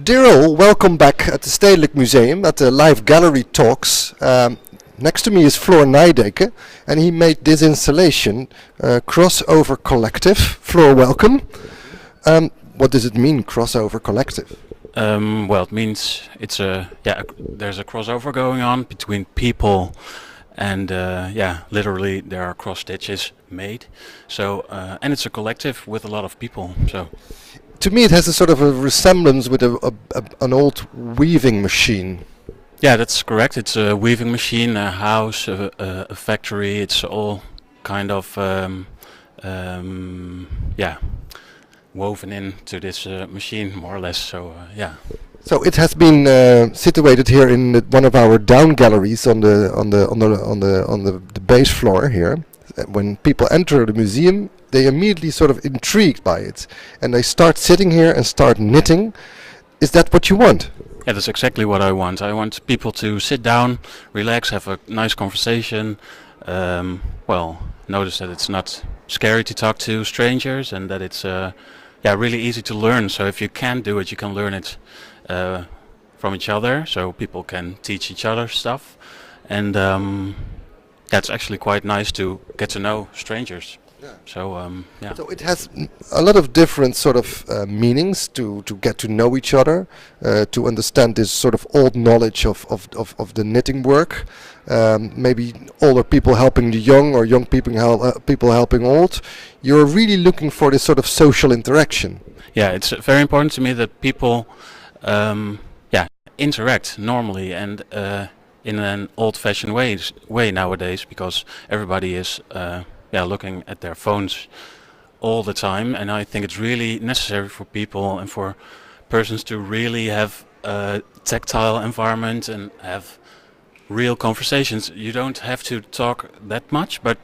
Dear all, welcome back at the Stedelijk Museum at the live gallery talks. Next to me is Floor Nijdeken, and he made this installation, Crossover Collective. Floor, welcome. What does it mean, Crossover Collective? Well, it means there's a crossover going on between people, and literally there are cross stitches made. So and it's a collective with a lot of people. So. To me, it has a sort of a resemblance with an old weaving machine. Yeah, that's correct. It's a weaving machine, a house, a factory. It's all kind of woven into this machine, more or less. So So it has been situated here in one of our down galleries on the base floor here. When people enter the museum, they immediately sort of intrigued by it, and they start sitting here and start knitting. Is that what you want? Yeah, that's exactly what I want. I want people to sit down, relax, have a nice conversation. Notice that it's not scary to talk to strangers, and that it's really easy to learn. So if you can't do it, you can learn it from each other. So people can teach each other stuff, and that's actually quite nice to get to know strangers. So So it has a lot of different sort of meanings to get to know each other, to understand this sort of old knowledge of the knitting work. Maybe older people helping the young, or young people helping old. You're really looking for this sort of social interaction. Yeah, it's very important to me that people interact normally and in an old-fashioned way nowadays, because everybody is looking at their phones all the time, and I think it's really necessary for people and for persons to really have a tactile environment and have real conversations. You don't have to talk that much, but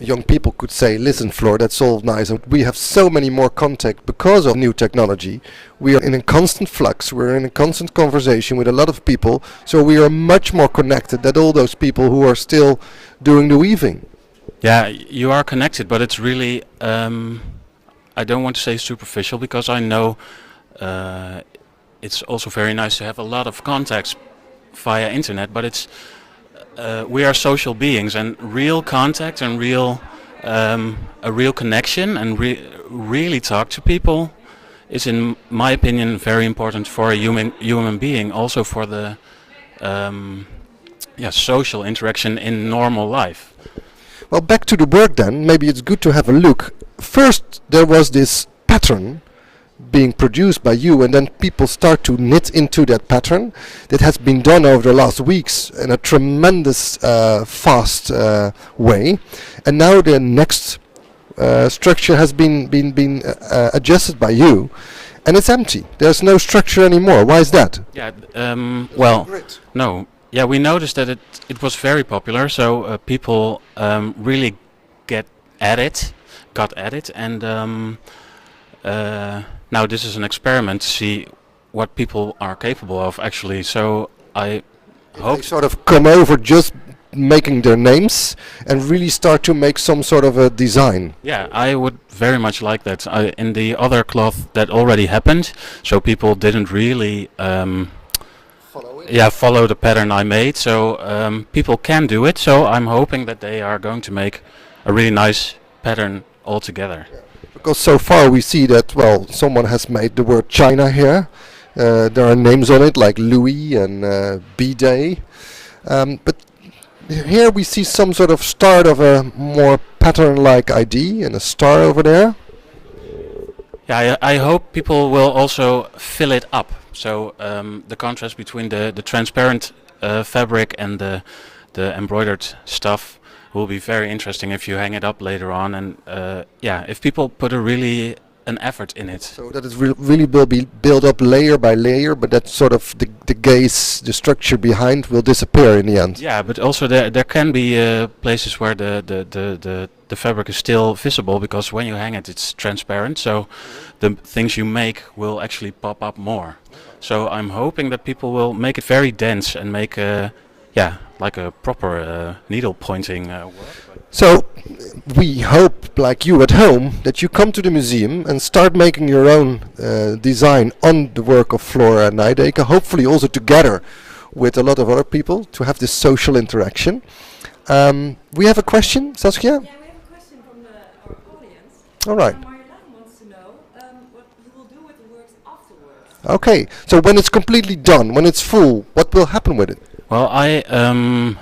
young people could say, listen, Floor, that's all nice, and we have so many more contact because of new technology. We are in a constant flux, we're in a constant conversation with a lot of people, so we are much more connected than all those people who are still doing the weaving. Yeah, you are connected, but it's really, I don't want to say superficial, because I know it's also very nice to have a lot of contacts via internet, but it's we are social beings, and real contact and a real connection and really talk to people is, in my opinion, very important for a human being, also for the social interaction in normal life. Well, back to the work then, maybe it's good to have a look. First there was this pattern being produced by you, and then people start to knit into that pattern. That has been done over the last weeks in a tremendous fast way, and now the next structure has been adjusted by you, and it's empty. There's no structure anymore. Why is that? Yeah, no. Yeah, we noticed that it was very popular, so people really got at it, and now this is an experiment to see what people are capable of, actually. So I hope they sort of come over just making their names and really start to make some sort of a design. Yeah, I would very much like that. In the other cloth that already happened, so people didn't really follow the pattern I made, so people can do it. So I'm hoping that they are going to make a really nice pattern altogether. Yeah. Because so far we see that, well, someone has made the word China here. There are names on it like Louis and B-Day. But here we see some sort of start of a more pattern-like ID and a star over there. Yeah, I hope people will also fill it up. So the contrast between the transparent fabric and the embroidered stuff will be very interesting if you hang it up later on, and if people put an effort in it. So that is really will be built up layer by layer, but that sort of the gaze, the structure behind will disappear in the end. Yeah, but also there can be places where the fabric is still visible, because when you hang it, it's transparent. So the things you make will actually pop up more. So I'm hoping that people will make it very dense and make like a proper needle pointing work. So we hope, like you at home, that you come to the museum and start making your own design on the work of Floor Nijdeken, hopefully also together with a lot of other people to have this social interaction. We have a question, Saskia? Yeah, we have a question from our audience. All right. Marjolein wants to know what you will do with the works afterwards. Okay, so when it's completely done, when it's full, what will happen with it? Well, I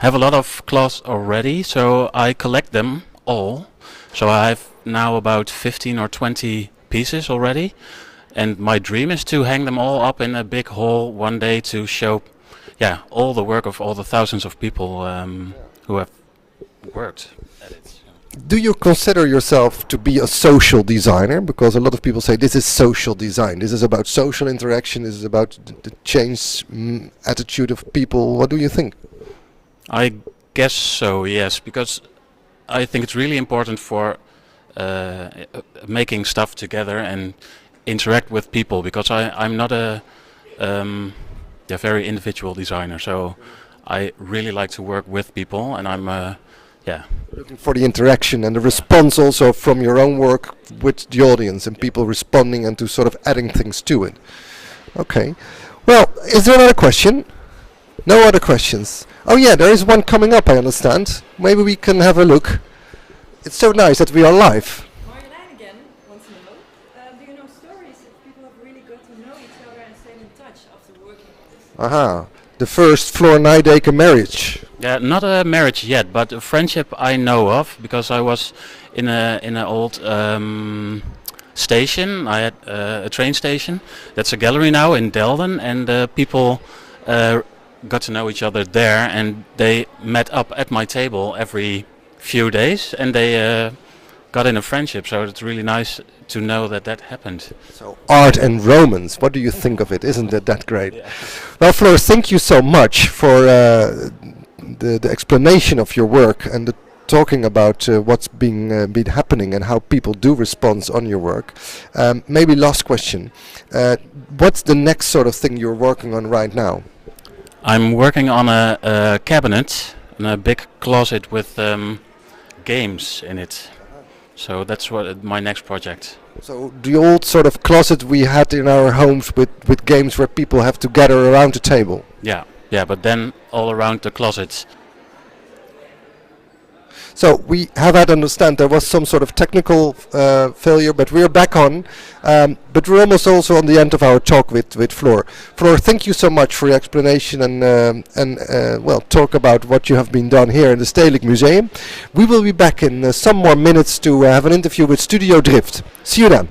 have a lot of cloths already, so I collect them all. So I have now about 15 or 20 pieces already. And my dream is to hang them all up in a big hall one day to show, yeah, all the work of all the thousands of people who have worked at it. Do you consider yourself to be a social designer? Because a lot of people say this is social design. This is about social interaction. This is about the change attitude of people. What do you think? I guess so, yes, because I think it's really important for making stuff together and interact with people, because I'm not a very individual designer, so I really like to work with people, and I'm Looking for the interaction and the response also from your own work with the audience and people responding and to sort of adding things to it. Okay. Well, is there another question? No other questions. Oh yeah, there is one coming up, I understand. Maybe we can have a look. It's so nice that we are live. Marjolein again wants to know, do you know stories if people have really got to know each other and stayed in touch after working on this? Aha. The first Floor Nijdeken marriage. yeah, not a marriage yet, but a friendship I know of, because I was in an old station. I had a train station. That's a gallery now in Delden, and people got to know each other there, and they met up at my table every few days, and they got in a friendship. So it's really nice to know that that happened. So art and romance. What do you think of it? Isn't it that great? Well, Floor, thank you so much for the explanation of your work and the talking about what's been happening and how people do respond on your work. Maybe last question. What's the next sort of thing you're working on right now? I'm working on a cabinet, and a big closet with games in it. So that's what my next project. So the old sort of closet we had in our homes with games where people have to gather around the table. Yeah, but then all around the closet. So we have had to understand there was some sort of technical failure, but we're back on. But we're almost also on the end of our talk with Floor. Floor, thank you so much for your explanation and well, talk about what you have been done here in the Stedelijk Museum. We will be back in some more minutes to have an interview with Studio Drift. See you then.